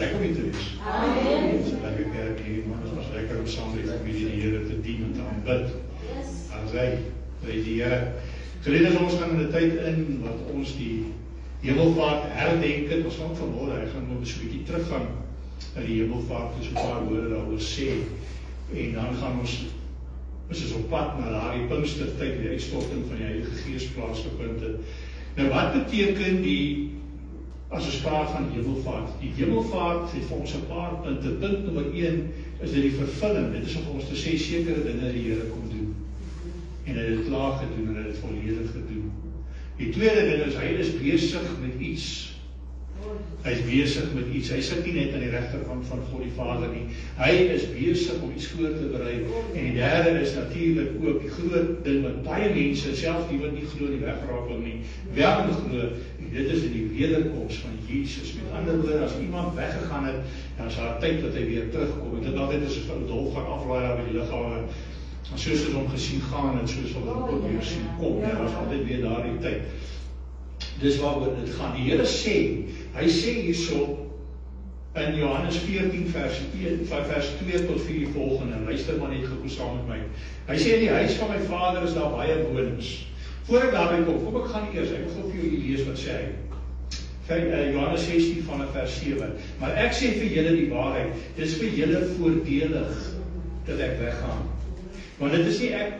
lekker om hier te wees. Amen. Ons het lekker kerk hier, maar ons was lekker om saam met die familie die Here te dien en te aanbid. As hy die Here. Geliefdes, ons gaan in 'n tyd in wat ons die Hemelvaart herdenk het. Ons gaan vanmôre, ek gaan nog 'n bietjie teruggaan na die Hemelvaart, so 'n paar woorde daaroor sê. En dan gaan ons is op pad na daardie Pinkstertyd, die uitstorting van die Heilige Gees plaasgevind het. Nou wat beteken as ons praat van hemelvaart? Die hemelvaart het vir ons 'n paar punte. Punt nommer 1 is dit die vervulling. Dit is om ons te sê sekere dinge die Here kom doen. En hy het dit klaar gedoen en hy het dit volledig gedoen. Die tweede ding is, hy is besig met iets. Hy is besig met iets. Hy sit nie net aan die regterkant van God die Vader nie. Hy is besig om iets voor te berei. En die derde is natuurlik ook die groot ding wat baie mense, selfs die wat nie glo in die wegraaking nie, wel glo, en dit is in die wederkoms van Jesus. Met ander woorde, as iemand weggegaan het, dan is daar tyd dat hy weer terugkom. Ek dink altyd as ons dolf gaan aflaai daar by die liggame, en soos ons hom gesien gaan en soos wat ons ook weer sien kom, dan is altyd weer daardie tyd. Dis waaroor dit gaan. Die Here sê, hy sê hierso in Johannes 14 vers 2 tot 4 volgende, luister maar net gou saam met my. Hy sê in die huis van my Vader is daar baie wonings. Voor ek daarby kom ek gaan eers, ek wil vir julle lees wat sê hy. Johannes 16 vanaf vers 7. Maar ek sê vir julle die waarheid, dis vir julle voordelig dat ek weggaan. Want dit is nie ek,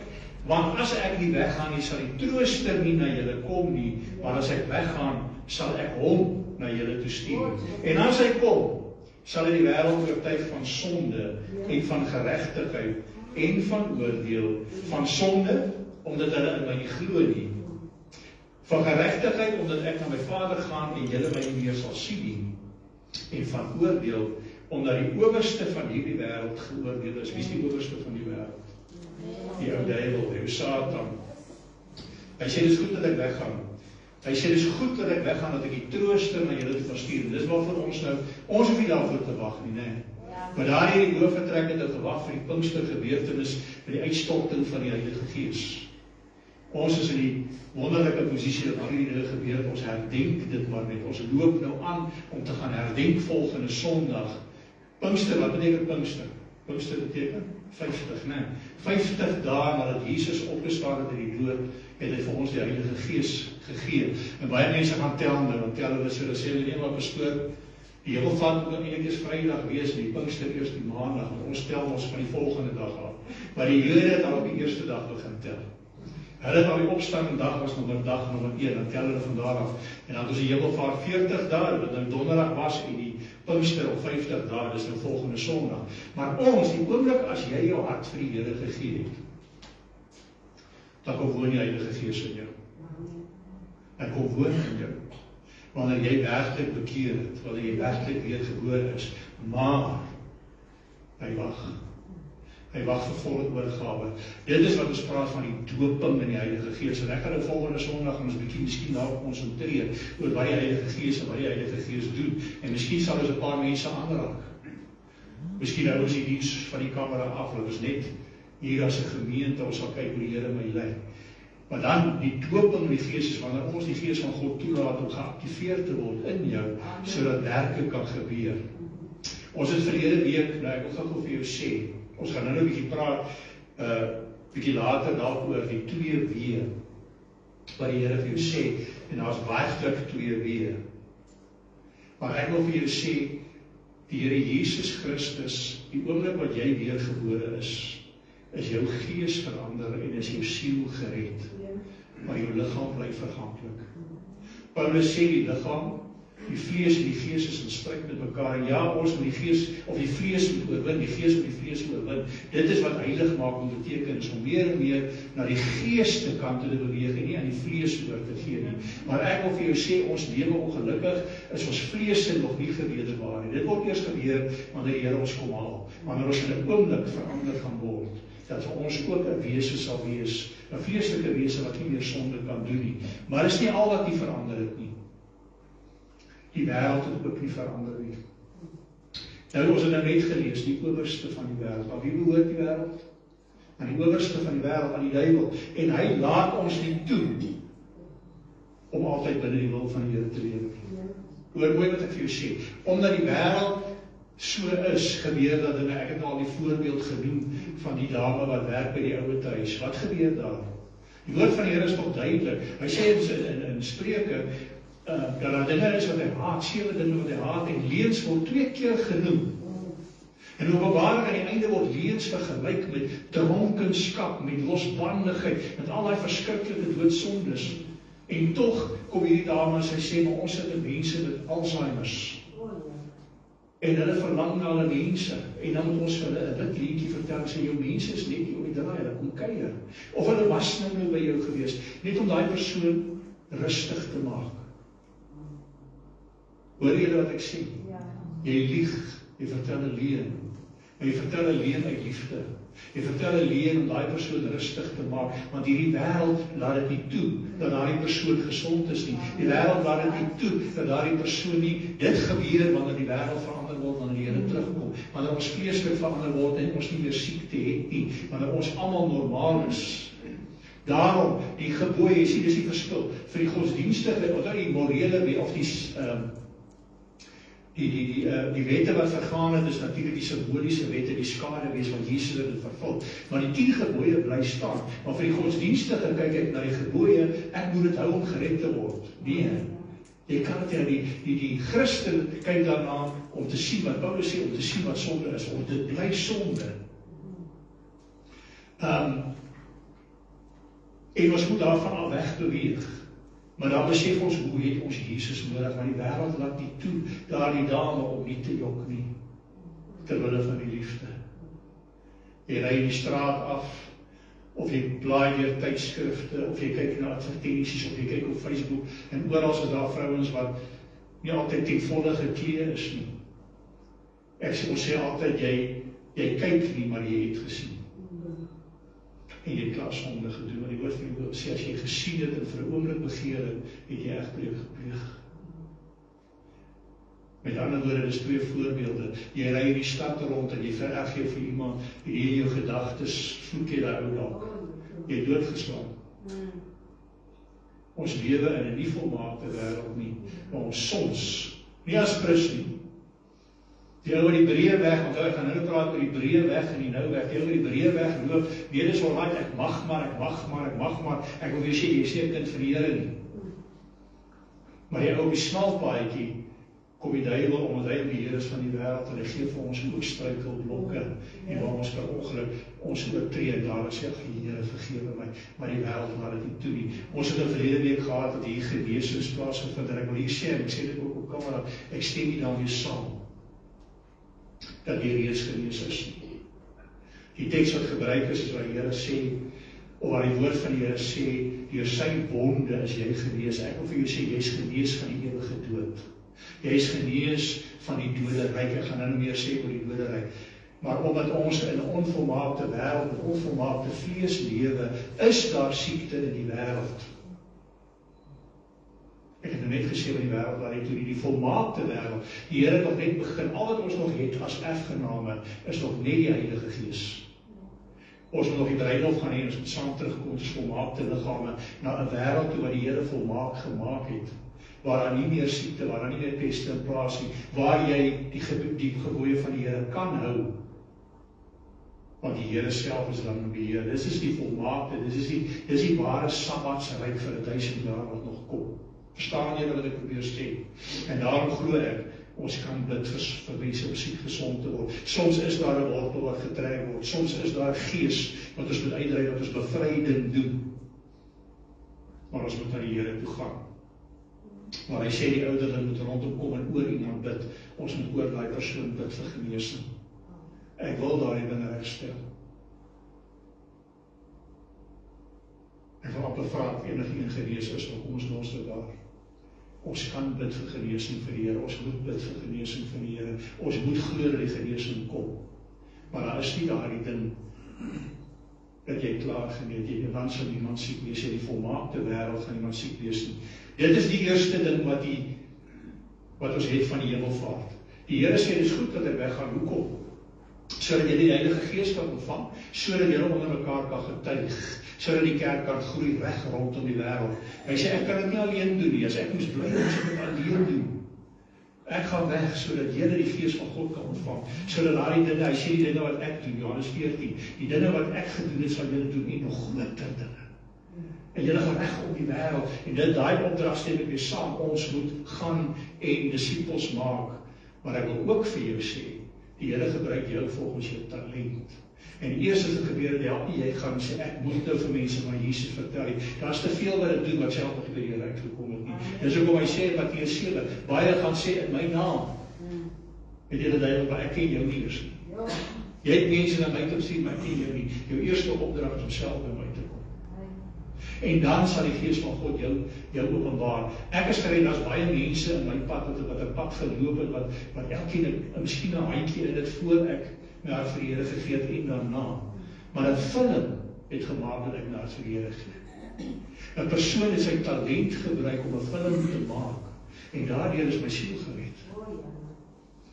want as ek nie weggaan nie, sal die trooster nie na julle kom nie, maar as ek weggaan, sal ek hom na julle toe stuur. En as hy kom, sal hy die wêreld oortuig van sonde en van geregtigheid en van oordeel. Van sonde, omdat hulle in my nie glo nie. Van geregtigheid, omdat ek na my Vader gaan en julle my nie meer sal sien nie. En van oordeel, omdat die owerste van hierdie wêreld geoordeel is. Wie is die owerste van die wêreld? Die ou duiwel, die ou Satan. Hy sê, dis goed dat ek weggaan. Hy sê, dis goed dat ek weggaan, dat ek die trooster na julle toe kan stuur. Dis wat vir ons nou, ons hoef nie daarvoor te wag nie, nee. Maar daar hierdie hoofvertrek het gewag vir die Pinkster gebeurtenis, vir die uitstorting van die Heilige Gees. Ons is in die wonderlike posisie dat hierdie dinge gebeur, ons herdenk dit maar net. Ons loop nou aan om te gaan herdenk volgende Sondag. Pinkster, wat beteken Pinkster? Pinkster beteken 50, nee. 50 dae nadat Jesus opgestaan het in die dood, het hy vir ons die Heilige Gees gegee. En baie mense gaan tel, dan tel hulle so, dan sê hulle nie maar pastoor, die Hemelvaart moet eintlik eers Vrydag wees en die Pinkster eers die Maandag, want ons tel ons van die volgende dag af. Maar die Jode het al op die eerste dag begin tel. Hulle het al die opstanding dag was dag nommer 1, dan tel hulle van daar af. En dan was die Hemelvaart 40 dae, wat nou donderdag was en die Pinkster op 50 dae, dis nou volgende Sondag. Maar ons, die oomblik as jy jou hart vir die Here gegee het, dan kom woon die Heilige Gees in jou. Hy kom woon in jou. Wanneer jy werklik bekeer het, wanneer jy werklik weergebore is, maar hy wag. Hy wag vir volle oorgawe. Dit is wat ons praat van die doping in die Heilige Gees. En ek gaan dit volgende Sondag ons miskien daarop konsentreer oor wat die Heilige Gees en wat die Heilige Gees doen. En miskien sal ons 'n paar mense aanraak. Miskien hou ons die diens van die kamera af, ons net hier as 'n gemeente, ons sal kyk hoe die Here my lei. Maar dan die doping in die Gees is wanneer ons die Gees van God toelaat om geactiveer te word in jou, sodat werke kan gebeur. Ons het verlede week, nou ek wil gou vir jou sê, ons gaan nou 'n bietjie praat, bietjie later daaroor die 2 weë, wat die Here vir jou sê, en daar is werklik 2 weë. Maar ek wil vir jou sê, die Here Jesus Christus, die oomblik wat jy weergebore is jou gees verander en is jou siel gered. Maar jou liggaam bly verganklik. Paulus sê die liggaam, die vlees en die gees is in stryd met mekaar. En ja, ons moet die gees, of die vlees moet oorwin, die gees moet die vlees oorwin. Dit is wat heilig maak moet beteken, is om meer en meer na die geeste kant te beweeg en nie aan die vlees oor te gee nie. Maar ek wil vir jou sê, ons lewe ongelukkig, is ons vlees nog nie verweerbaar nie. Dit word eers gebeur, wanneer die Here ons kom haal. Wanneer ons in 'n oomblik verander gaan word, dat vir ons ook 'n wese sal wees, 'n vleeslike wese wat nie meer sonde kan doen nie. Maar is nie al wat nie verander het nie. Die wêreld het ook nie verander nie. Nou, ons het nou net gelees, die owerste van die wêreld. Aan wie behoort die wêreld? Aan die owerste van die wêreld, aan die duiwel. En hy laat ons nie toe om altyd binne die wil van die Here te lewe. Hoor mooi wat ek vir jou sê. Omdat die wêreld so is, gebeur dat dinge, ek het nou al die voorbeeld genoem van die dame wat werk by die ouete huis. Wat gebeur daar? Die woord van die Here is toch duidelik. Hy sê in Spreuke, dat daar dinge is wat hy haat, 7 dinge wat hy haat, en leuns word 2 keer genoem. En Openbaring aan die einde word leuns vergelyk met dronkenskap, met losbandigheid, met al die verskriklike doodsondes. En tog kom hierdie dame en sy sê, maar ons sit mense met Alzheimer's. En hulle verlang na hulle mense. En dan moet ons vir hulle 'n liedjie vertel en sê, jou mense is net hier op die draai, hulle kom kuier. Of hulle was nou by jou gewees, net om daai persoon rustig te maak. Hoor julle wat ek sê? Jy lieg, jy vertel 'n leuen. En jy vertel 'n leuen uit liefde. Jy vertel 'n leuen om daai persoon rustig te maak, want hierdie wêreld laat dit nie toe dat daardie persoon gesond is nie. Die wêreld laat dit nie toe dat daardie persoon nie dit gebeur wanneer die wêreld verander word, wanneer die Here terugkom, wanneer ons vleeslik verander word en ons nie meer siekte het nie, wanneer ons almal normaal is. Daarom die gebooie, jy sien dis die verskil vir die godsdienstige of die morele of die wette wat vergaan het, is natuurlik die simboliese wette, die skadewees wat Jesus het vervul. Maar die 10 gebooie bly staan. Maar vir die godsdienstige kyk ek na die gebooie, ek moet dit hou om gered te word. Nee, jy kan dit die Christen kyk daarna om te sien wat Paulus sê, om te sien wat sonde is, om dit bly sonde. En ons moet daarvan al wegbeweeg. Maar dan besef ons, hoe het ons Jesus nodig, want die wêreld laat nie toe, daar die dame om nie te jok nie, terwille van die liefde. Jy ry die straat af, of jy blaai deur tydskrifte, of jy kyk na advertensies, of jy kyk op Facebook, en oral is daar vrouens wat nie altyd ten volle geklee is nie. Ons sê altyd, jy kyk nie, maar jy het gesien. En jy het klaar sonde gedoen, want die woord van die Bybel sê, as jy gesien het en vir 'n oomblik begeer het jy egbreuk gepleeg. Met ander woorde, dis 2 voorbeelde. Jy ry in die stad rond en jy vererg jou vir iemand, en jy in jou gedagtes vloek jy daai ou dalk. Jy het doodgeslaan. Ons lewe in 'n nie volmaakte wêreld nie, maar ons soms, nie as Christus nie. Die ou oor die breë weg, want ek gaan nou praat oor die breë weg en die nou weg. Die ou oor die breë weg loop, nee, dis al right, ek mag maar, ek wil weer sê, jy sê 'n kind van die Here nie. Maar jy ou op die smalpaadjie, kom die duiwel omdat hy die Here is van die wêreld, en hy gee vir ons ook struikelblokke, en waar ons per ongeluk ons oortree, en daar sê, die Here vergewe my, maar die wêreld laat dit nie toe nie. Ons het 'n verlede week gehad, dat hier genesings plaasgevind, en ek wil hier sê, en ek sê dit ook op kamera, ek stem nie daarmee saam, dat die reeds genees is. Die teks wat gebruik is wat die Here sê, of wat die woord van die Here sê, deur sy wonde is jy genees. Ek wil vir jou sê, jy is genees van die ewige dood. Jy is genees van die doderyk. Ek gaan nou meer sê oor die doderyk. Maar omdat ons in 'n onvolmaakte wêreld, met onvolmaakte vlees lewe, is daar siekte in die wêreld. Ek het net gesê wat die wêreld waar hy toe die volmaakte wêreld, die Here nog net begin, al wat ons nog het as erfgename, is nog net die Heilige Gees. Ons moet nog die bruiloft gaan hê, ons moet saam terugkom as volmaakte liggame, na 'n wêreld toe wat die Here volmaak gemaak het, waar daar nie meer siekte, waar daar nie meer peste in plaas nie, waar jy die gebooie van die Here kan hou, want die Here self is dan beheer. Dis is die volmaakte, dis die ware Sabbatse ryk vir 1000 jaar wat nog kom. Verstaan jy wat ek probeer sê? En daarom glo ek, ons kan bid vir mense om siek gesond te word. Soms is daar 'n wortel wat getrek word, soms is daar gees wat ons moet uitdryf, wat ons bevryding doen. Maar ons moet na die Here toe gaan. Maar hy sê die ouderling moet rondom kom en oor iemand bid. Ons moet oor daai persoon bid vir genesing. Ek wil daardie dinge regstel. Ek wil amper vra of enige genees is, maar kom ons los dit daar. Ons kan bid vir genesing vir die Here, ons moet bid vir genesing vir die Here, ons moet glo dat die genesing kom. Maar daar is nie daardie ding dat jy klaar genees, jy dan sal iemand siek wees, jy die volmaakte wêreld gaan iemand siek wees nie. Dit is die eerste ding wat ons het van die hemelvaart. Die Here sê, dit is goed dat ek weggaan, hoekom? Sodat jy die Heilige Gees kan ontvang, sodat jy onder mekaar kan getuig, sodat die kerk kan groei reg rondom die wêreld. Hy sê, ek kan dit nie alleen doen nie, as ek moes bly, ons moet dit alleen doen. Ek gaan weg, sodat julle die Gees van God kan ontvang. Sodat daai dinge, hy sê die dinge wat ek doen, Johannes 14, die dinge wat ek gedoen het, sal julle doen, en nog groter dinge. En julle gaan reg op die wêreld, en daai opdrag stem ek weer saam, ons moet gaan en disippels maak. Maar ek wil ook vir jou sê, die Here gebruik jou volgens jou talent. En die eerste wat gebeur het, help nie, jy gaan sê, ek moet nou vir mense van Jesus vertel. Daar is te veel wat ek doen, wat self nog by die Here uitgekom het nie. Dis hoekom hy sê in Matteus 7, baie gaan sê in my naam. Het jy dit duidelik, maar ek ken jou nie eers nie. Jy het mense na my toe sien, maar ek ken jou nie. Jou eerste opdrag is om self by my te kom. En dan sal die Gees van God jou openbaar. Ek is gered, daar's baie mense in my pad wat 'n pad geloop het, wat elkeen miskien 'n handjie in dit voor ek my hart vir die Here gegee het en daarna. Maar 'n film het gemaak dat ek na vir die Here gee. 'n Persoon het sy talent gebruik om 'n film te maak. En daardeur is my siel gered.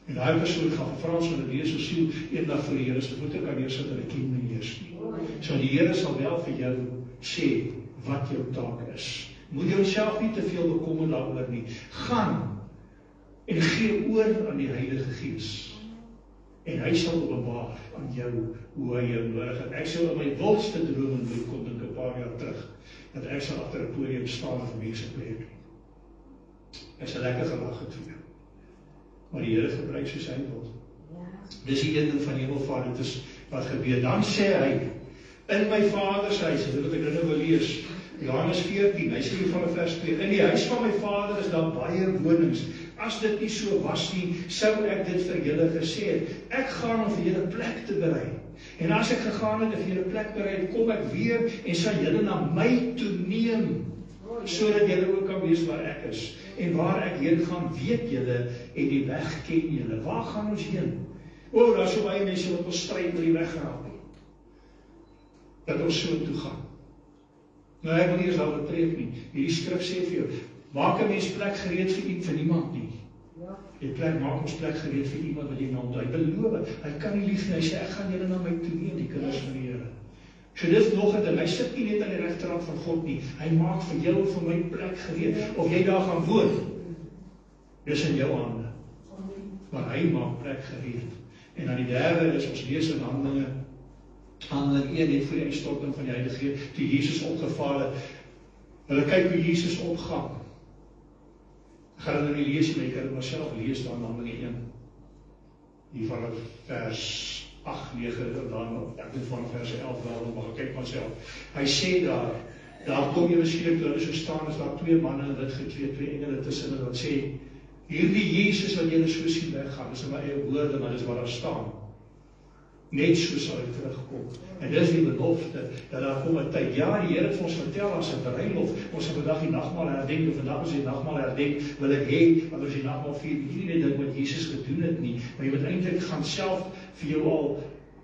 En daai persoon gaan vra sodat die se siel eendag vir die Here se voete kan neersit en 'n ken nie eers nie. So die Here sal wel vir jou sê wat jou taak is. Moet jouself nie te veel bekommer daaroor nie. Gaan en gee oor aan die Heilige Gees. En hy sal openbaar aan jou hoe hy jou nodig het. Ek sou in my wildste drome kom dink 'n paar jaar terug, dat ek sal agter 'n podium staan en vir mense preek. Ek sal lekker gelag het vir jou. Maar die Here gebruik soos hy wil. Dis die een ding van die Hemelvader, dit is wat gebeur. Dan sê hy, in my Vader se huis, dit wat ek nou wil lees, Johannes 14, hy sê hier van vers 2, in die huis van my Vader is daar baie wonings. As dit nie so was nie, sou ek dit vir julle gesê het. Ek gaan om vir julle plek te berei. En as ek gegaan het en vir julle plek berei het, kom ek weer en sal julle na my toe neem, sodat julle ook kan weet waar ek is. En waar ek heen gaan, weet julle, en die weg ken julle. Waar gaan ons heen? Daar is so baie mense wat ons stryd met die weg raak. Dat ons so toe gaan. Nou ek wil nie eens daaroor preek nie. Hierdie skrif sê vir jou, maak 'n mens plek gereed vir niemand nie. Die plek maak ons plek gereed vir iemand wat jy naam toe. Hy beloof, hy kan nie lieg nie. Hy sê ek gaan julle na my toe neem, die kinders van die Here. So dis nog 'n ding. Hy sit nie net aan die regterkant van God nie. Hy maak vir jou en vir my plek gereed. Of jy daar gaan woon, dis in jou hande. Maar hy maak plek gereed. En dan die derde is ons lees in Handeling 1 net voor die uitstorting van die Heilige Gees, toe Jesus opgevaar het. Hulle kyk hoe Jesus opgaan. Ek gaan dit nie lees, maar jy kan dit maar self lees dan Handeling 1. Die van vers 8, 9, dan ek dink van vers 11 wel, maar kyk maar self. Hy sê daar kom jy miskien toe hulle so staan, is daar twee manne in wit gekleed, twee engele tussen hulle wat sê, hierdie Jesus wat julle so sien weggaan, dis in my eie woorde, maar dis wat daar staan. Net so sal hy terugkom. En dis die belofte, dat daar kom 'n tyd. Ja, die Here het ons vertel as 'n bruiloft, ons het vandag die nagmaal herdenk, en vandag as die nagmaal herdenk, wil ek hê, want ons die nagmaal vier, nie net ding wat Jesus gedoen het nie, maar jy moet eintlik gaan self vir jou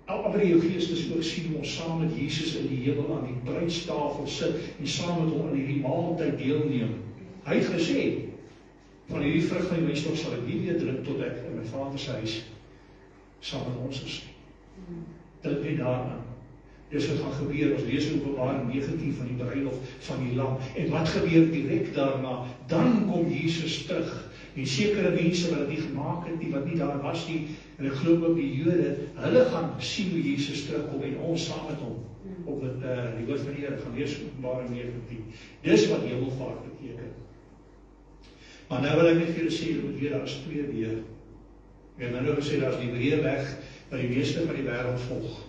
al jou geestes ook sien, om ons saam met Jesus in die hemel aan die bruidstafel sit, en saam met hom aan hierdie maaltyd deelneem. Hy het gesê, van hierdie vrug van die mensdom sal ek nie weer drink, tot ek in my Vader se huis saam met ons is. Dink net daaraan. Dis wat gaan gebeur, ons lees in Openbaring 19 van die bruiloft van die lam. En wat gebeur direk daarna? Dan kom Jesus terug. En sekere mense wat dit nie gemaak het nie, wat nie daar was nie, en ek glo ook die Jode, hulle gaan sien hoe Jesus terugkom en ons saam met hom op die woord van die Here gaan lees Openbaring 19. Dis wat hemelvaart beteken. Maar nou wil ek net vir julle sê, moet weer, daar is twee weer. Ek het nou gesê, daar is die breë weg, wat die meeste van die wêreld volg.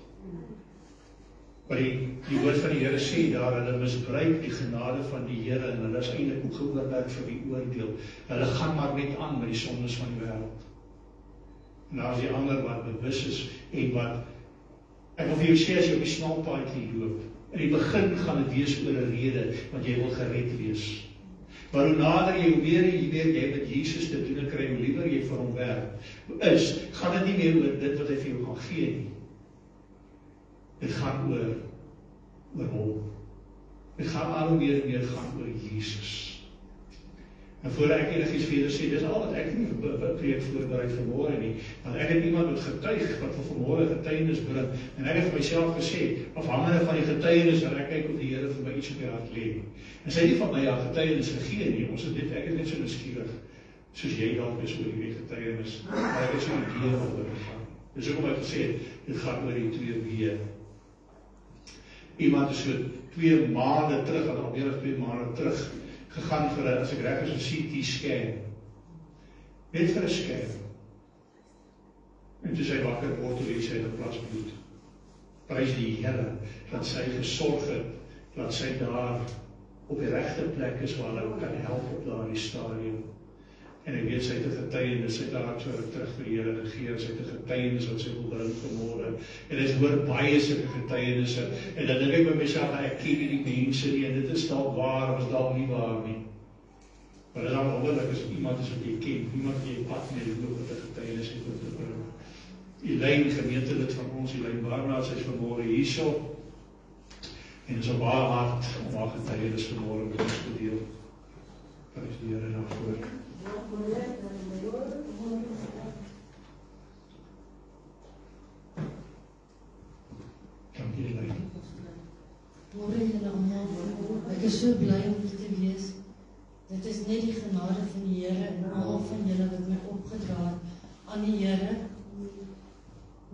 Wat die woord van die Here sê daar, hulle misbruik die genade van die Here, en hulle is eintlik ook geoormerk vir die oordeel. Hulle gaan maar net aan met die sondes van die wêreld. En daar is die ander wat bewus is, en wat, ek wil vir jou sê, as jy op die snelpaadjie loop, in die begin gaan dit wees oor 'n rede, want jy wil gered wees. Maar hoe nader jy, hoe meer jy met Jesus te doen kry, hoe liewer jy vir hom werk, gaan dit nie meer oor dit wat hy vir jou gaan gee nie. Dit gaan oor hom. Dit gaan al meer en meer gaan oor Jesus. En voordat ek enigiets vir julle sê, dis al wat ek nie preek voorbereid vanmôre nie, want ek het iemand wat getuig, wat vir vanmôre getuienis bring, en ek het vir myself gesê, afhangende van die getuienis, en ek kyk of die Here vir my iets op die hart lê. En sy het nie van my getuienis gegee nie, ek het net so nuuskierig, soos jy dalk is oor die getuienis, maar ek het so die idee oor gegaan. Dis hoekom ek gesê het, dit gaan oor die 2 wee. Iemand is so 2 maande terug, al meer as 2 maande terug, gegaan vir 'n, as ek reg is, 'n CT scan. Net vir 'n scan. En toe sy wakker word, toe sy het 'n plas bloed. Prys die Here, dat sy gesorg het, dat sy daar op die regte plek is, waar hulle kan help op daardie stadium. En ek weet, sy het 'n getuienis, sy het daar so terug vir die Here gegee, sy het 'n getuienis wat sy wil bring vanmôre. En ek hoor baie sulke getuienisse, en dan dink ek by myself, ek ken nie die mense nie, en dit is dalk waar, of is dalk nie waar nie. Maar dit is al wonderlik as iemand is wat jy ken, iemand wat jy pad mee loop met 'n getuienis het om te bring. Elaine, gemeentelid van ons, Elaine Barnard, sy is vanmôre hierso, en is op baie hart om haar getuienis vanmôre met ons te deel. Prys die Here daarvoor. Dankie, Elaine. Môre julle almal, ek is so bly om hier te wees. Dit is net die genade van die Here en almal van julle wat my opgedra het aan die Here.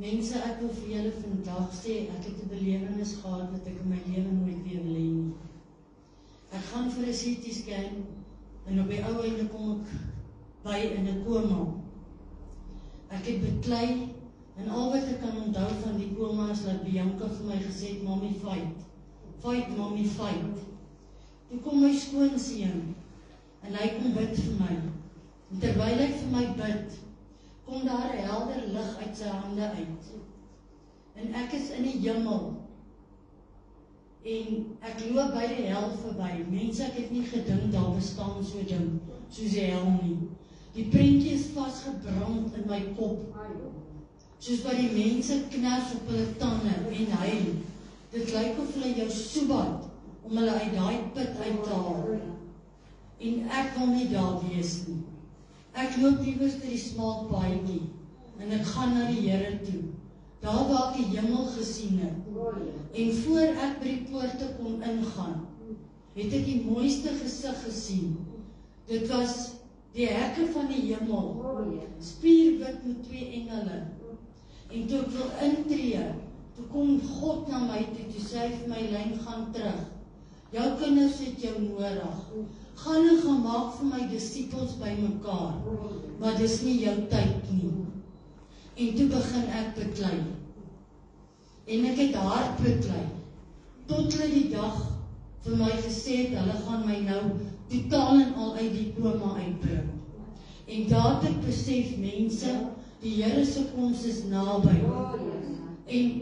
Mense, ek wil vir julle vandag sê, ek het 'n belewenis gehad wat ek in my lewe nooit weer wil hê nie. Ek gaan vir 'n CT scan en op die ou einde kom ek by in 'n koma. Ek het beklei en al wat ek kan onthou van die koma is dat Bianca vir my gesê het, "Mommy, fight. Fight, mommy, fight." Toe kom my skoonseun en hy kom bid vir my. En terwyl hy vir my bid, kom daar 'n helder lig uit sy hande uit. En ek is in die hemel. En ek loop by die hel verby. Mense, ek het nie gedink daar bestaan so 'n ding soos die hel nie. Die prentjie is vasgebrand in my kop. Soos wat die mense kners op hulle tande en huil. Dit lyk of hulle jou soebat om hulle uit daai put uit te haal. En ek wil nie daar wees nie. Ek loop liewers deur die smal paadjie en ek gaan na die Here toe. Daar waar ek die hemel gesien het. En voor ek by die poorte kon ingaan, het ek die mooiste gesig gesien. Dit was die hekke van die hemel, spierwit met 2 engele. En toe ek wil intree, toe kom God na my toe sê hy vir my, "Lyn, gaan terug. Jou kinders het jou nodig. Gaan en gaan maak vir my disippels bymekaar, maar dis nie jou tyd nie." En toe begin ek beklei. En ek het hard beklei, tot hulle die dag vir my gesê het, hulle gaan my nou totaal en al uit die koma uitbring. En daar het ek besef, mense, die Here se koms is naby. En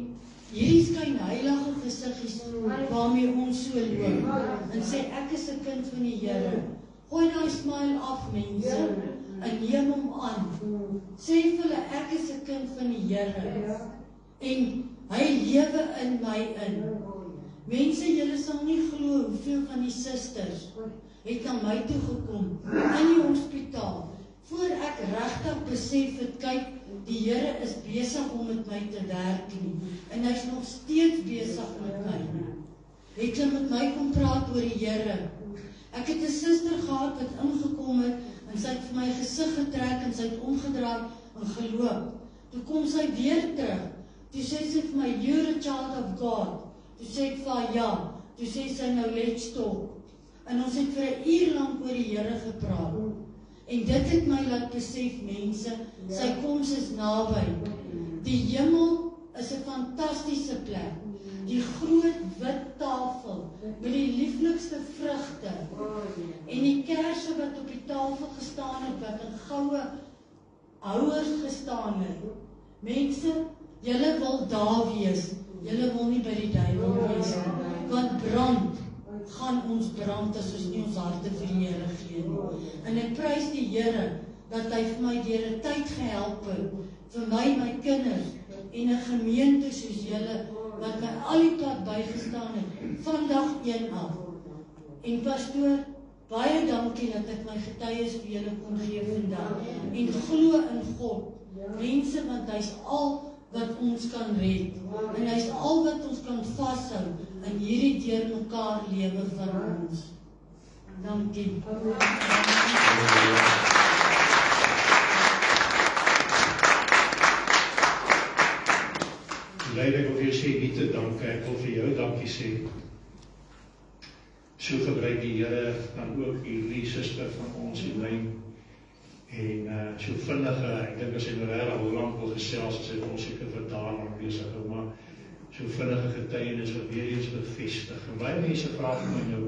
hierdie skyn heilige gesiggies waarmee ons so loop. En sê, ek is 'n kind van die Here. Gooi daai smile af, mense, en neem hom aan. Sê vir hulle, ek is 'n kind van die Here. En hy lewe in my in. Mense, julle sal nie glo hoeveel van die susters het na my toe gekom in die hospitaal. Voor ek regtig besef het, kyk, die Here is besig om met my te werk nie. En hy's nog steeds besig met my. Het hulle met my kom praat oor die Here. Ek het 'n suster gehad wat ingekom het en sy het vir my gesig getrek en sy het omgedraai en geloop. Toe kom sy weer terug. Toe sê sy vir my, "You're a child of God." Toe sê ek vir haar, "Ja." Toe sê sy, "Nou let's talk." En ons het vir 'n uur lank oor die Here gepraat. En dit het my laat besef, mense, sy koms is naby. Die hemel is 'n fantastiese plek. Die groot wit tafel met die lieflikste vrugte. En die kersse wat op die tafel gestaan het, wat in goue houers gestaan het. Mense, julle wil daar wees. Julle wil nie by die duiwel wees nie. Want brand gaan ons brand as ons nie ons harte vir die Here gee nie. En ek prys die Here dat hy vir my deur 'n tyd gehelp het, vir my kinders en 'n gemeente soos julle wat my al die pad bygestaan het, van dag 1 af. En pastoor, baie dankie dat ek my getuies vir julle kon gee vandag. En glo in God, mense, want hy's al wat ons kan red. En hy's al wat ons kan vashou in hierdie deur mekaar lewe van ons. Dankie. Leid, ek wil vir jou sê, nie te dank, ek wil vir jou dankie sê. So gebruik die Here dan ook hierdie suster van ons, Elaine, en so vinnige, ek dink as hy nou regtig al lank wil gesels, as hy ons seker vir daar lang besig hou, maar so vinnige getuienis wat weer eens bevestig. En baie mense vra van jou,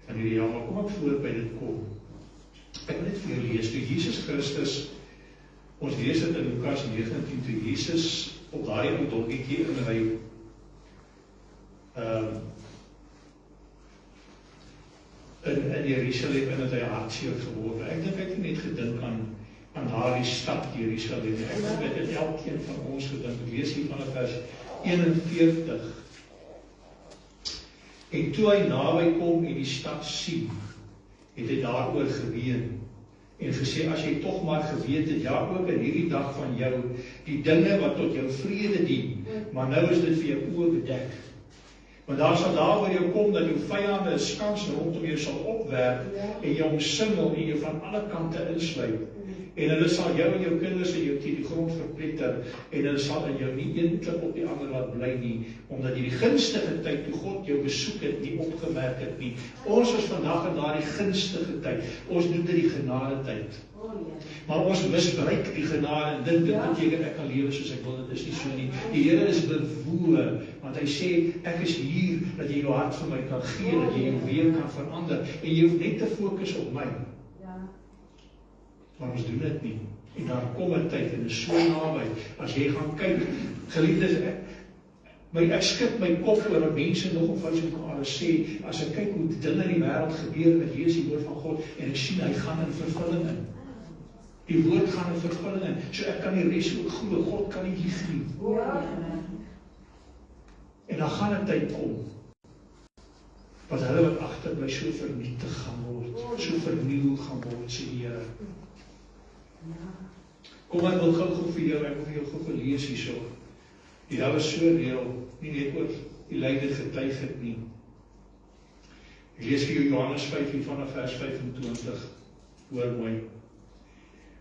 van hierdie jaar, maar kom ek voor by dit kom. Ek wil net vir jou lees, toe Jesus Christus, ons lees dit in Lukas 19, toe Jesus op daardie ou donkietjie inry, in Jerusalem, en het hy hartseer geword. Ek dink ek het net gedink aan daardie stad Jerusalem. Ek dink dit het elkeen van ons gedink. Ek lees hier van vers 41. En toe hy naby kom en die stad sien, het hy daaroor geween en gesê, as jy tog maar geweet het, ja ook in hierdie dag van jou, die dinge wat tot jou vrede dien, maar nou is dit vir jou oë bedek. Want daar sal daar waar jou kom, dat jou vyande 'n skans rondom jou sal opwerp, en jou omsingel en jou van alle kante insluit. En hulle sal jou en jou kinders en jou teen die grond verpletter, en hulle sal in jou nie een klip op die ander laat bly nie, omdat jy die gunstige tyd, toe God jou besoek het, nie opgemerk het nie. Ons is vandag in daardie gunstige tyd. Ons noem dit die genade tyd. Maar ons misbruik die genade en dit beteken ek kan lewe soos ek wil, dit is nie so nie. Die Here is bewoe, want hy sê, ek is hier, dat jy jou hart vir my kan gee, dat jy jou weer kan verander, en jy hoef net te fokus op my. Maar ons doen dit nie. En daar kom 'n tyd, en dit is so naby, as jy gaan kyk, geliefdes, ek skud my kop oor wat mense nog op Facebook alles sê, as ek kyk hoe dinge in die wêreld gebeur, ek lees die woord van God, en ek sien, hy gaan in vervulling in. Die woord gaan in vervulling in, so ek kan die res ook glo, God kan nie lieg nie. En dan gaan 'n tyd kom, wat hulle wat agterbly so vernietig gaan word, so vernieuw gaan word, sê die Here. Kom, ek wil gou vir jou, ek wil vir jou gou lees hierso. Die Here is so reël, nie net oor die leider getuig het nie. Ek lees vir jou Johannes 5 vanaf vers 25, hoor mooi.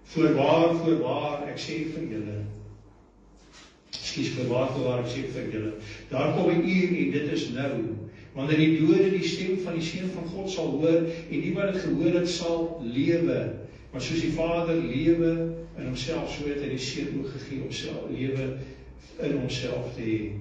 Voorwaar, ek sê vir julle, voorwaar, ek sê vir julle, daar kom 'n uur en dit is nou, wanneer die dode die stem van die Seun van God sal hoor, en die wat dit gehoor het sal lewe, maar soos die Vader lewe in homself, so het hy die Seun ook gegee om self lewe in homself te hê.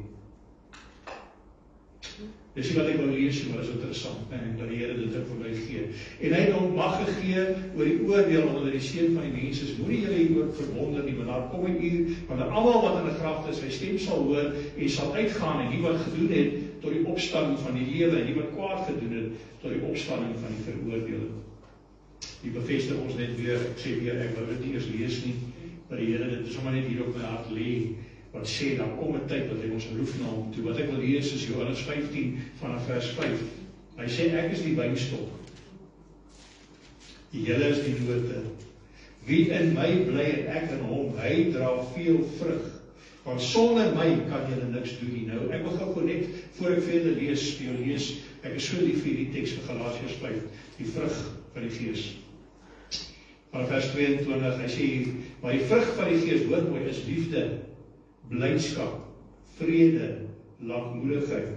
Dis nie wat ek wou lees, maar dit is interessant, en dat die Here dit ook vir my gee. En hy het hom mag gegee oor die oordeel onder die seun van die mense. Moenie julle hieroor verwonder nie, want daar kom 'n uur, wanneer almal wat in die graf is, sy stem sal hoor en sal uitgaan, en die wat gedoen het tot die opstanding van die lewe, en die wat kwaad gedoen het tot die opstanding van die veroordeling. Die bevestig ons net weer, ek sê weer, ek wil dit nie eers lees nie, maar die Here dit sommer net hier op my hart lê, wat sê, dan kom 'n tyd dat hy ons roep na hom toe. Wat ek wil lees is Johannes 15 vanaf vers 5. Hy sê, ek is die wynstok. Julle is die note. Wie in my bly en ek in hom, hy dra veel vrug. Want sonder my kan julle niks doen nie. Nou, ek wil gou net, voor ek verder lees, vir jou lees, ek is so lief vir die teks van Galasiërs 5, die vrug van die Gees. Van vers 22, hy sê, maar die vrug van die Gees, hoor mooi, is liefde, blydskap, vrede, lankmoedigheid,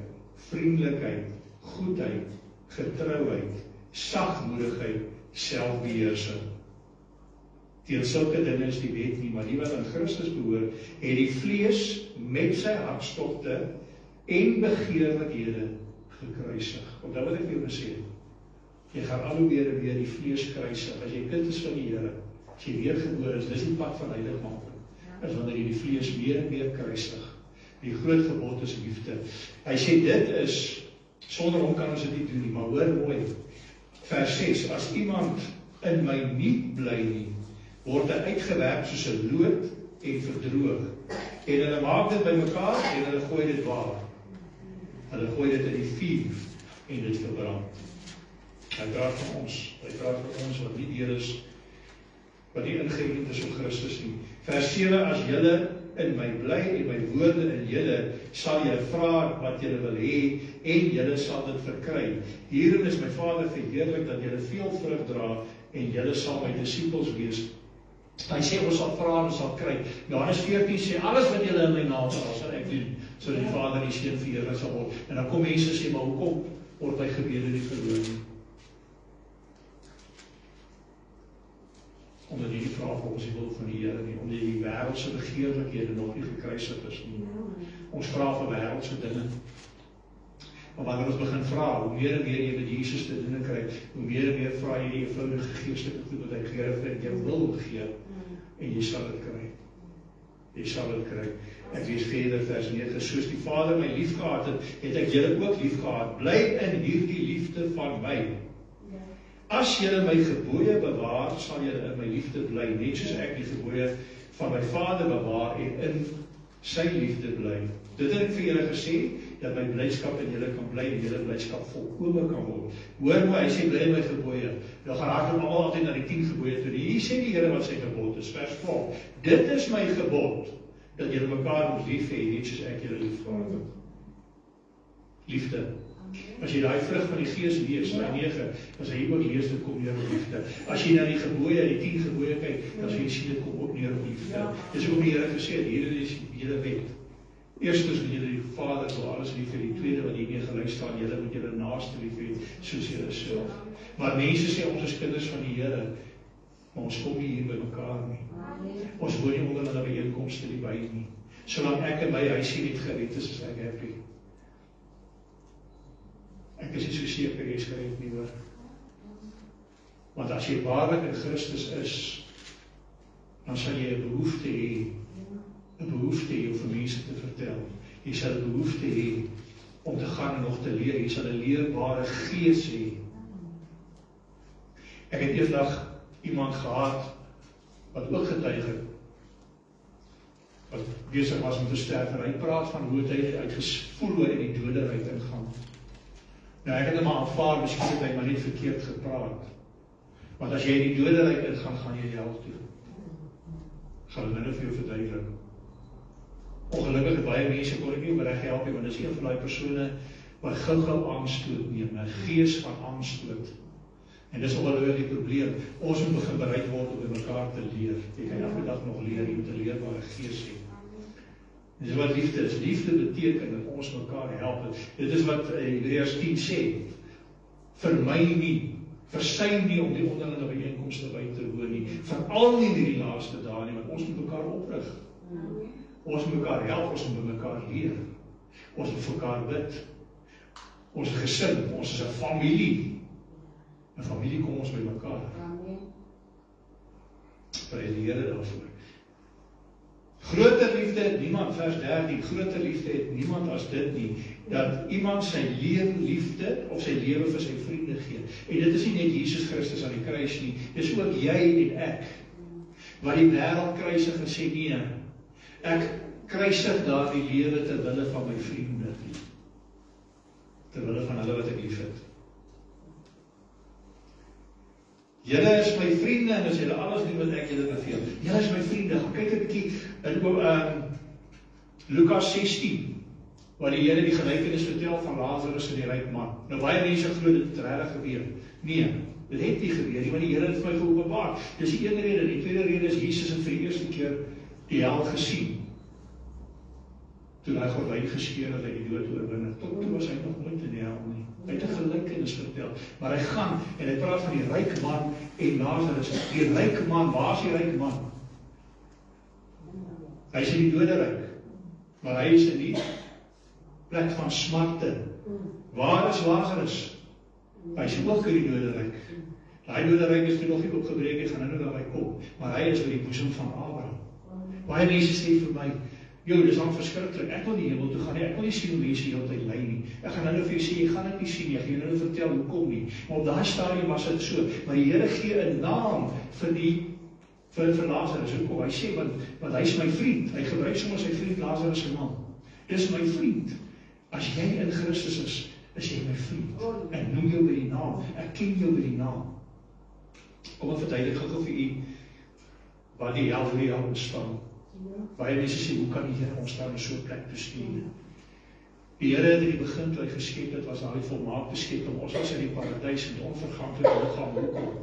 vriendelikheid, goedheid, getrouheid, sagmoedigheid, selfbeheersing. Teen sulke dinge is die wet nie, maar die wat aan Christus behoort, het die vlees met sy hartstogte en begeerlikhede gekruisig. Want dat wat ek vir jou sê, jy gaan al hoe weer die vlees kruisig. As jy kind is van die Here, as jy weergebore is, dis die pad van heiligmaking. Is wanneer jy die vlees meer en meer kruisig. Die groot gebod is liefde. Hy sê, dit is, sonder hom kan ons dit nie doen nie, maar hoor mooi, vers 6, as iemand in my nie bly nie, word hy uitgewerp soos 'n lood en verdroog. En hulle maak dit by mekaar en hulle gooi dit waar? Hulle gooi dit in die vuur en dit verbrand. Hy praat van ons, wat nie deur is, wat nie ingeënt is op Christus nie. Vers 7, as julle in my bly en my woorde in julle, sal julle vra wat julle wil hê en julle sal dit verkry. Hierin is my Vader verheerlik, dat julle veel vrug dra en julle sal my disippels wees. Hy sê ons sal vra en ons sal kry. Johannes 14 sê alles wat julle in my naam vra, sal ek doen, sodat die Vader die Seun verheerlik sal word. En dan kom mense sê, maar hoekom word my gebede nie verhoor nie? Omdat jy nie vra volgens die wil van die Here nie, omdat die wêreldse begeerlikhede nog nie gekruisig is nie. Ons vra vir wêreldse dinge. Maar wanneer ons begin vra, hoe meer en meer jy met Jesus te doen kry, hoe meer en meer vra jy die eenvoudige geestelike goed wat hy Here vir jou wil gee, en jy sal dit kry. Jy sal dit kry. Ek lees verder vers 9, soos die Vader my lief gehad het, het ek julle ook lief gehad. Bly in hierdie liefde van my. As julle my gebooie bewaar, sal julle in my liefde bly, net soos ek die gebooie van my Vader bewaar en in sy liefde bly. Dit het ek vir julle gesê, dat my blydskap in julle kan bly en julle blydskap volkome kan word. Hoor hoe hy sê, bly in my gebooie. Nou gaan hardloop almal altyd na die 10 gebooie toe. Hier sê die Here wat sy gebod is, vers 12. Dit is my gebod, dat julle mekaar moet lief hê, net soos ek julle lief gehad het. Liefde. As jy daai vrug van die Gees lees, by 9, as hy ook lees, dit kom neer op liefde. As jy na die gebooie, die 10 gebooie kyk, dan sal jy sien, dit kom ook neer op liefde. Dis ook die Here gesê, hier is die hele wet. Eerstens moet julle die Vader vir alles lief hê, die tweede wat hiermee gelei staan, julle moet julle naaste lief hê, soos julle self. Maar mense sê ons is kinders van die Here, maar ons kom nie hier by mekaar nie. Ons woon nie onder hulle byeenkomste nie by nie. Solank ek en my huisie net gered is ek happy. Ek is nie so seker jy is gered nie hoor. Want as jy waarlik in Christus is, dan sal jy 'n behoefte hê, 'n behoefte hê om vir mense te vertel. Jy sal 'n behoefte hê om te gaan en nog te leer. Jy sal 'n leerbare gees hê. Ek het eendag iemand gehad wat ook getuig het, wat besig was om te sterf, en hy praat van hoe hy uitgevoel hoe hy in die doderyk ingaan. Nou ek het hom maar aanvaar, miskien het hy maar net verkeerd gepraat. Want as jy in die doderyk ingaan, gaan jy hel toe. Gaan hulle nou vir jou verduidelik. Ongelukkig het baie mense kon ek nie reg help nie, want dis een van daai persone wat gou aanstoot neem, 'n gees van aanstoot. En dis ongelukkig die probleem. Ons moet begin bereid word om met mekaar te leer. Jy kan elke dag nog leer, jy moet 'n leerbare gees hê. Dis wat liefde is. Liefde beteken dat ons mekaar help. Dit is wat Hebreërs 10 sê. Vermy nie, versuim nie om die onderlinge byeenkomste by te woon nie. Veral nie in hierdie laaste dae nie, want ons moet mekaar oprig. Ons moet mekaar help, ons moet mekaar leer. Ons moet vir mekaar bid. Ons gesin, ons is 'n familie. 'n Familie kom ons by mekaar. Prys die Here daarvoor. Groter liefde het niemand, vers 13, groter liefde het niemand as dit nie, dat iemand sy liefde of sy lewe vir sy vriende gee. En dit is nie net Jesus Christus aan die kruis nie, dis ook jy en ek, wat die wêreld kruisig en sê nee, ek kruisig daar die lewe ter wille van my vriende, ter wille van hulle wat ek lief het. Julle is my vriende en as julle alles doen wat ek julle beveel. Julle is my vriende. Gaan kyk 'n bietjie in Lukas 16, waar die Here die gelykenis vertel van Lazarus en die ryk man. Nou baie mense glo dit het regtig gebeur. Nee, dit het nie gebeur nie, want die Here het vir my geopenbaar. Dis die een rede. Die tweede rede is Jesus het vir die eerste keer die hel gesien. Toe hy gordyn geskeur het, hy die dood oorwin het. Tot toe was hy nog nooit in die hel nie. Hy het 'n gelykenis vertel, maar hy gaan en hy praat van die ryk man en Lazarus. Die ryk man, waar is die ryk man? Hy is in die doderyk, maar hy is in die plek van smarte. Waar is Lazarus? Hy is ook in die doderyk. Daai doderyk is toe nog nie opgebreek, hy gaan nou daarby kom, maar hy is by die boesem van Abraham. Baie mense sê vir my, "Jo, dis dan verskriklik. Ek wil nie hemel toe gaan nie. Ek wil nie sien hoe mense heeltyd ly nie. Ek gaan nou vir jou sê, jy gaan dit nie sien nie. Ek gaan jou nou vertel hoekom nie." Maar op daai stadium was dit so. Maar die Here gee 'n naam vir Lazarus. Hoekom? Hy sê want hy is my vriend. Hy gebruik sommer sy vriend Lazarus se naam. Dis my vriend. As jy in Christus is jy my vriend. Ek noem jou by die naam. Ek ken jou by die naam. Kom ek verduidelik gou vir u wat die hel vir jou bestaan. Baie mense sê, hoe kan die Here ons daar in so 'n plek toestuur? Die Here het in die begin toe hy geskep het, was daar die volmaakte skepping. Ons was in die paradys met onverganklike liggaam. Hoekom?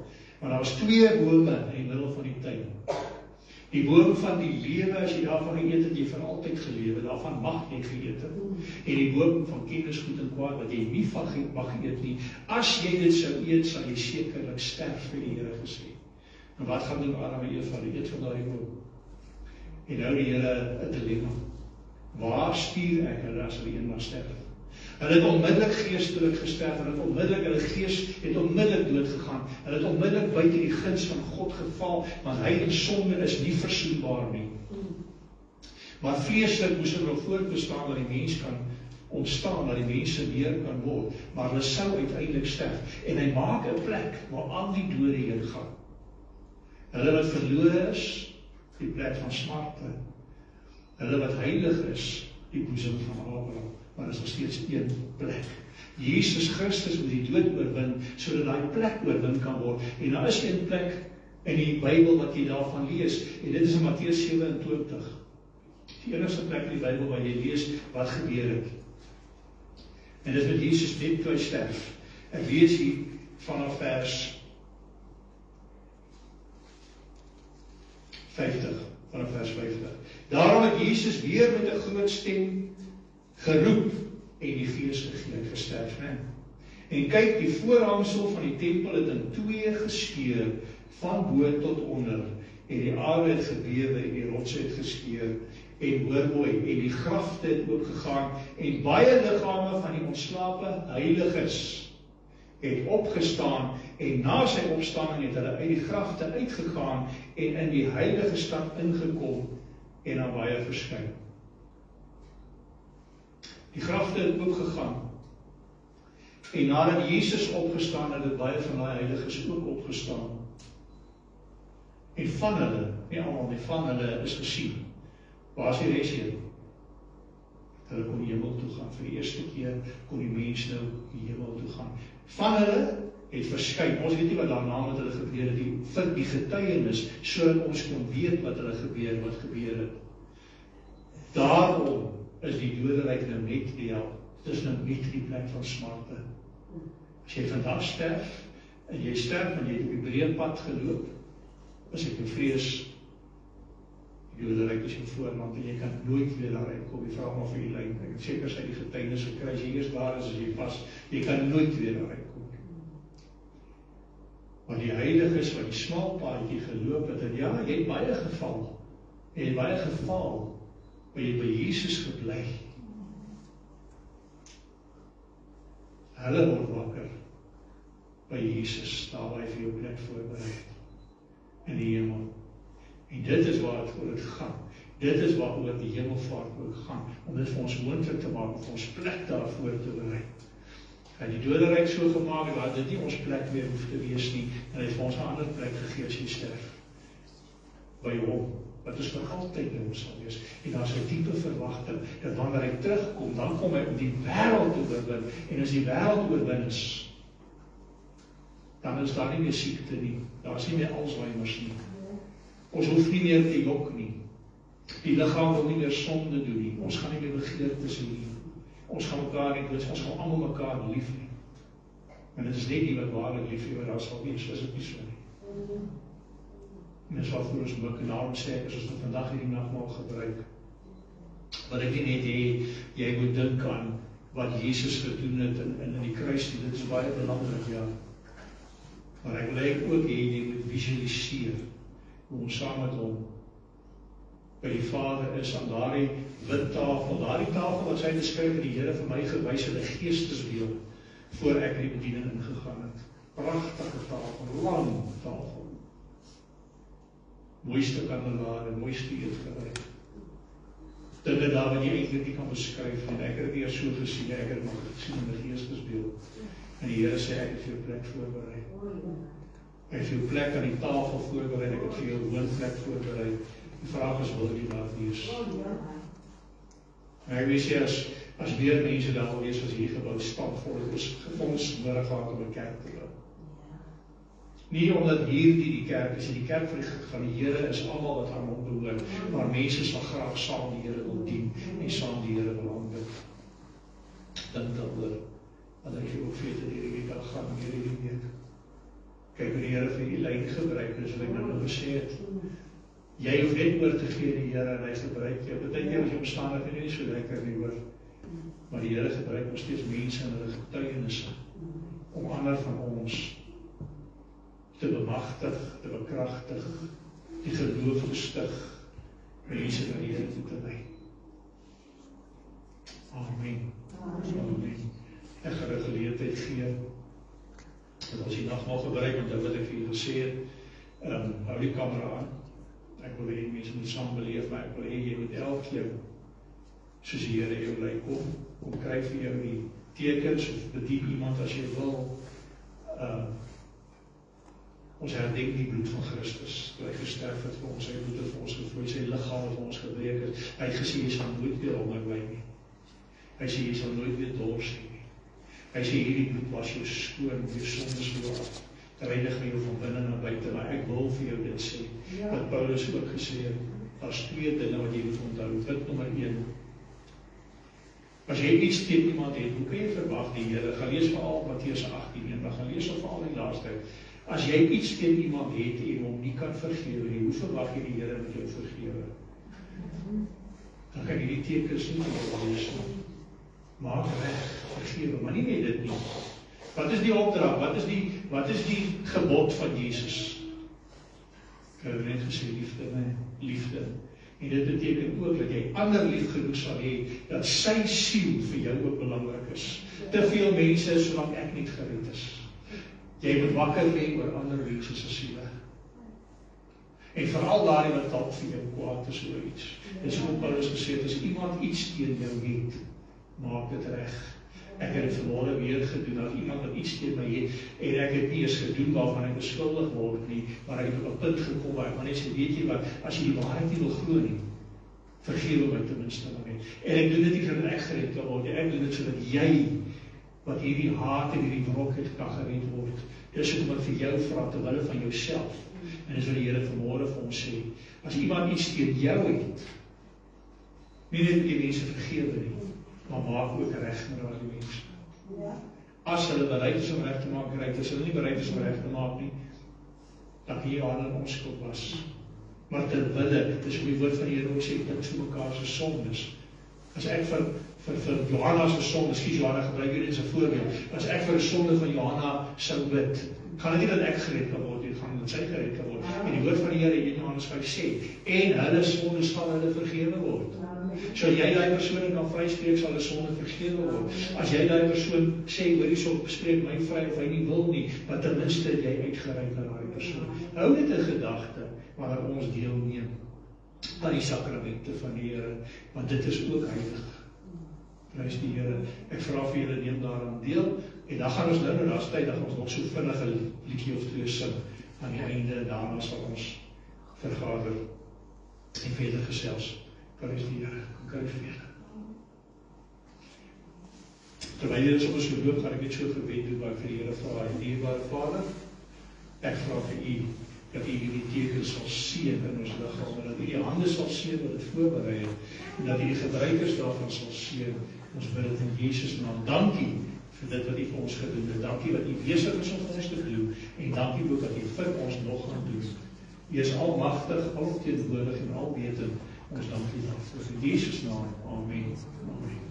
Want daar was 2 bome in die middel van die tuin. Die boom van die lewe, as jy daarvan geëet het, jy vir altyd gelewe, daarvan mag jy geëet het. En die boom van kennis goed en kwaad, wat jy nie van mag eet nie, as jy dit sou eet, sal jy sekerlik sterf, vir die Here gesê. En wat gaan doen Adam en Eva? Die eet van daardie boom. En nou die Here 'n dilemma. Waar stuur ek hulle as hulle eenmaal sterf? Hulle het onmiddellik geestelik gesterf, hulle gees het onmiddellik dood gegaan, hulle het onmiddellik buite die guns van God geval, want hy en sonde is nie versoenbaar nie. Maar vleeslik moes er nog voortbestaan dat die mens kan ontstaan, dat die mense weer kan word, maar hulle sou uiteindelik sterf. En hy maak 'n plek waar al die dode heen gaan. Hulle wat verlore is, die plek van smarte. Hulle wat heilig is, die boesem van Abraham. Maar daar is nog steeds een plek. Jesus Christus moet die dood oorwin, sodat daai plek oorwin kan word. En daar is een plek in die Bybel wat jy daarvan lees, en dit is in Matteus 27. Die enigste plek in die Bybel waar jy lees wat gebeur het. En dit is met Jesus net toe hy sterf. Ek lees hier vanaf vers 50, vanaf vers 50. Daarom het Jesus weer met 'n groot stem geroep en die fees gesterf. En kyk, die voorhangsel van die tempel het in twee geskeur, van bo tot onder, en die aarde het gebewe en die rotse het geskeur, en hoor mooi, en die grafte het oopgegaan, en baie liggame van die ontslape heiliges het opgestaan, en na sy opstanding het hulle uit die grafte uitgegaan, en in die heilige stad ingekom, en aan baie verskyn. Die grafte het oopgegaan, en nadat Jesus opgestaan het, het baie van die heiliges ook opgestaan. En van hulle, nie allemaal, nie van hulle is gesien. Waar is die res hier? Hulle kon die hemel toe gaan. Vir die eerste keer kon die mens nou die hemel toe gaan. Van hulle het verskyn. Ons weet nie wat daarna met hulle gebeur het, vir die getuienis, sodat ons kon weet wat hulle gebeur het. Daarom is die doderyk nou net die hel. Dit is nou net die plek van smarte. As jy vandag sterf, en jy sterf, en jy het op die breë pad geloop, as ek bevrees, die doderyk is jou voorland, en jy kan nooit weer daaruit kom, jy vraag maar vir die lyn, ek het seker sy die getuienis gekry, as jy eers daar is, as jy pas, jy kan nooit weer daaruit kom. Maar die heiliges wat die smal paadjie geloop het, en ja, jy het baie geval, maar jy by Jesus gebly. Hulle word wakker by Jesus, daar waar hy vir jou plek voorberei in die hemel. En dit is waar het oor het gaan. Dit is waar oor die hemelvaart ook gaan, om dit vir ons moontlik te maak, om vir ons plek daarvoor te berei. Hy het die doderyk so gemaak, dat dit nie ons plek meer hoef te wees nie, en hy het vir ons 'n ander plek gegee as jy sterf. By hom, wat is vir altyd by ons sal wees. En daar is 'n diepe verwagting, dat wanneer hy terugkom, dan kom hy om die wêreld te oorwin, en as die wêreld oorwin is, dan is daar nie meer siekte nie, daar is nie meer Alzheimer's nie. Ons hoef nie meer te jok nie. Die liggaam wil nie meer sonde doen nie. Ons gaan nie meer begeertes hê nie. Ons gaan mekaar nie dood, ons gaan almal mekaar lief hê. En dit is net die wat waarlik lief hê, wat daar sal wees, is dit nie so nie. En dis waarvoor ons ook daarom sê, as ons vandag hierdie nagmaal gebruik, wat ek nie net hê, jy moet dink aan wat Jesus gedoen het in die kruis, dit is baie belangrik, ja. Maar ek wil ook hê, jy moet visualiseer, hoe ons saam met hom by die Vader is, aan daardie wit tafel, daardie tafel wat sy beskryf het, die Here vir my gewys het, 'n geestesbeeld, voor ek in die bediening ingegaan het. Pragtige tafel, lang tafel. Mooiste kandelaar en mooiste eetgerei. Dinge daar wat jy eintlik nie kan beskryf, en ek het weer so gesien, ek het nog gesien in die geestesbeeld. En die Here sê, ek het vir jou plek voorberei. Ek het vir jou plek aan die tafel voorberei, ek het vir jou woonplek voorberei. Die vraag is, wil jy daar wees? En ek wil sê, as meer mense daar wil wees, as hierdie gebou stampvol, het ons nodig gehad om 'n kerk te bou. Nie omdat die kerk is, die kerk van die Here is almal wat aan hom behoort, maar mense sal graag saam die Here wil dien, en saam die Here wil aanbid. Dink daaroor, dat ek jou ook weet dat hierdie dag gaan, hierdie week. Kyk hoe die Here vir die lyn gebruik, dis wat ek nou gesê het. Jy hoef net oor te gee die Here en hy gebruik jou. Baie keer as jy omstandighede nie so lekker nie hoor. Maar die Here gebruik nog steeds mense en hulle getuienisse om ander van ons te bemagtig, te bekragtig, die geloof te stig, mense na die Here toe te lei. Amen. Amen. Ek gaan 'n geleentheid gee dat ons die nagmaal gebruik, want wat ek vir julle gesê het, hou die kamera aan. Ek wil hê mense moet saam beleef, maar ek wil hê jy moet elke keer soos die Here jou lei, kom kry vir jou die tekens of bedien iemand as jy wil. Ons herdenk die bloed van Christus, toe hy gesterf het vir ons, sy bloed het vir ons gevloei, sy liggaam het vir ons gebreek het. Hy het gesê, jy sal nooit weer honger ly nie. Hy sê, jy sal nooit weer dors hê nie. Hy sê, hierdie bloed was jou skoon, jou sondes voor af. Reinig my jou van binne na buite, maar ek wil vir jou dit sê, wat Paulus ook gesê het, daar's 2 dinge wat jy moet onthou. Punt nommer 1, as jy iets teen iemand het, hoe kan jy verwag die Here? Gaan lees veral Matteus 18, en dan gaan lees veral die laaste. As jy iets teen iemand het en hom nie kan vergewe nie, hoe verwag jy die Here met jou vergewe? Dan kan jy die tekens nie lees nie. Maak reg, vergewe, maar nie net dit nie. Wat is die opdrag? Wat is die gebod van Jesus? Ek het net gesê liefde, nee, liefde. En dit beteken ook dat jy ander lief genoeg sal hê, dat sy siel vir jou ook belangrik is. Te veel mense solank ek nie gered is. Jy moet wakker lê oor ander mense se siele. En veral daardie wat dalk vir jou kwaad is oor iets. Dis hoe Paulus gesê het, as iemand iets teen jou het, maak dit reg. Ek het dit vanmôre weer gedoen, as iemand wat iets teen my het, en ek het nie eens gedoen waarvan ek beskuldig word nie, maar ek het op 'n punt gekom waar ek maar net sê, weet jy wat, as jy die waarheid nie wil glo nie, vergewe my ten minste maar net. En ek doen dit nie sodat ek gered kan word nie, ek doen dit sodat jy, wat hierdie haat en hierdie wrok het, kan gered word. Dis hoekom ek vir jou vra, ter wille van jouself. En dis wat die Here vanmôre vir ons sê, as iemand iets teen jou het, nie net die mense vergewe nie, maar maak ook reg met daardie mense. As hulle bereid is om reg te maak, reg, as hulle nie bereid is om reg te maak nie, dan kan jy aan in onskuld was. Maar ter wille, dis hoe die woord van die Here ook sê, dit vir mekaar se sondes. As ek vir Johanna se sonde, skies Johanna gebruik hier as 'n voorbeeld, as ek vir die sonde van Johanna sou bid, gaan dit nie dat ek gered kan word, dit gaan dat sy gered kan word. En die woord van die Here in Johannes 5 sê, en hulle sonde sal hulle vergewe word. So jy daai persoon kan vryspreek, sal hulle sonde vergewe word. As jy daai persoon sê, hoor hierso, spreek my vry of hy nie wil nie, maar ten minste jy uitgereik na daai persoon. Hou dit in gedagte wanneer ons deelneem aan die sakramente van die Here, want dit is ook heilig. Prys die Here. Ek vra vir julle, neem daaraan deel, en dan gaan ons nou, en daar's tyd, dan gaan ons nog so vinnig 'n liedjie of 2 sing aan die einde, en daarna sal ons vergader en verder gesels. Prys die Here, kom kyk vir julle. Terwyl julle soms geloop, gaan ek net so gebed doen, waar ek vir die Here vra, dierbare Vader, ek vra vir U, dat U hierdie tekens sal seën in ons liggaam, en dat U die hande sal seën wat dit voorberei het, en dat U die gebruikers daarvan sal seën. Ons bid dit in Jesus naam. Dankie vir dit wat U vir ons gedoen het. Dankie wat U besig is om vir ons te doen, en dankie ook dat U vir ons nog gaan doen. U is almagtig, alomteenwoordig en alwetend. Ons dank U daarvoor. In Jesus naam. Amen. Amen.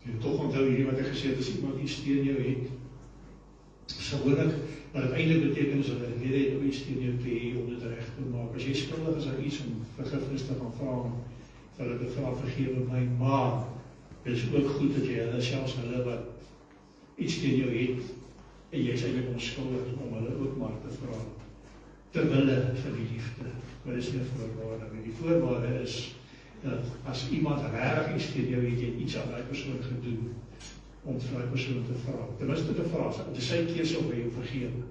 Jy toch onthou hierdie wat ek gesê het, as iemand iets teen jou het, gewoonlik, maar het eindelijk beteken is dat hy weer het om iets teen jou te hê om dit reg te maak. As jy skuldig is aan iets om vergifnis te gaan vra, vir hulle te vra, vergewe my, maar dit is ook goed dat jy hulle, selfs hulle wat iets teen jou het, en jy is eindelijk onskuldig om hulle ook maar te vra, ter wille van die liefde. Maar dit is nie 'n voorwaarde nie. Die voorwaarde is dat as iemand regtig iets teen jou het, jy iets aan daai persoon gedoen, om vir daai persoon te vra. Ten minste te vra, dit is sy keuse of hy jou vergewe.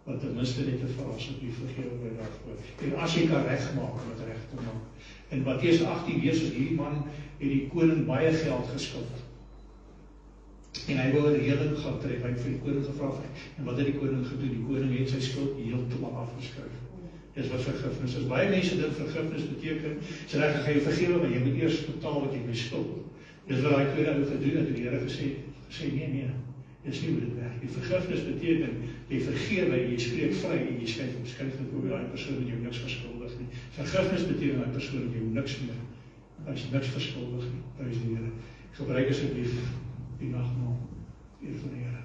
Want ten minste net te vra, asseblief vergewe my daarvoor. En as jy kan regmaak, om dit reg te maak. In Matteus 18 lees ons, hierdie man het die koning baie geld geskuld. En hy wou 'n reëling gaan tref, hy het vir die koning gevra, en wat het die koning gedoen? Die koning het sy skuld heeltemal afgeskryf. Dis wat vergifnis is. Baie mense dink vergifnis beteken, sy reg, gaan jy vergewe, maar jy moet eers betaal wat jy beskuld. Dis wat daai tweede ou gedoen het, en die Here gesê, nee, dis nie hoe dit werk. Die vergifnis beteken, jy vergewe, jy spreek vry, en jy skryf dit oor daai persoon en jy niks verskuldig nie. Vergifnis beteken daai persoon en jy niks meer, as jy niks verskuldig nie, prys die Here. Gebruik asseblief die nagmaal, eer van die Here.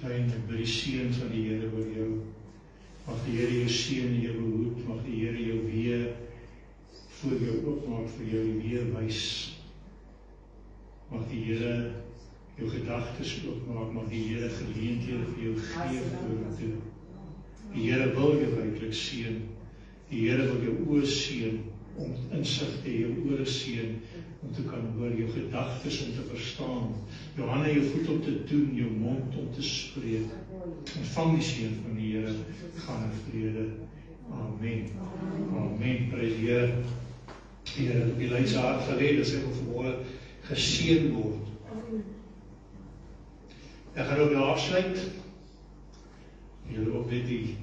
Ek bid die seën van die Here oor jou. Mag die Here jou seën en jou behoed. Mag die Here jou weer voor jou oopmaak, vir jou weer wys. Mag die Here jou gedagtes oopmaak. Mag die Here geleenthede vir jou gee vorentoe. Die Here wil jou ryklik seën. Die Here wil jou oë seën om insig te hê, jou ore seën om te kan hoor, jou gedagtes om te verstaan, jou hande, jou voet om te doen, jou mond om te spreek. Ontvang die seën van die Here, gaan in vrede. Amen. Amen. Prys die Here. Die Here het op die Lydse hart gelê, dat sy vanmôre geseën word. Ek gaan ook nou afsluit. Julle ook net die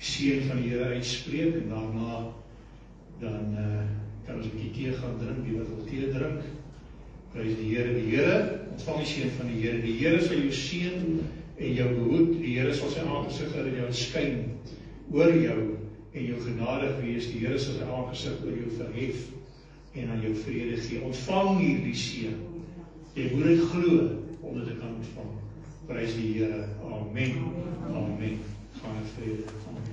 seën van die Here uitspreek en daarna dan kan ons 'n bietjie tee gaan drink, wie wat wil tee drink. Prys die Here, ontvang die seën van die Here. Die Here sal jou seën en jou behoed. Die Here sal sy aangesig oor jou skyn, oor jou en jou genadig wees. Die Here sal sy aangesig oor jou verhef en aan jou vrede gee. Ontvang hierdie seën. Jy moet dit glo om dit te kan ontvang. Prys die Here. Amen. Amen. Gaan in vrede. Amen.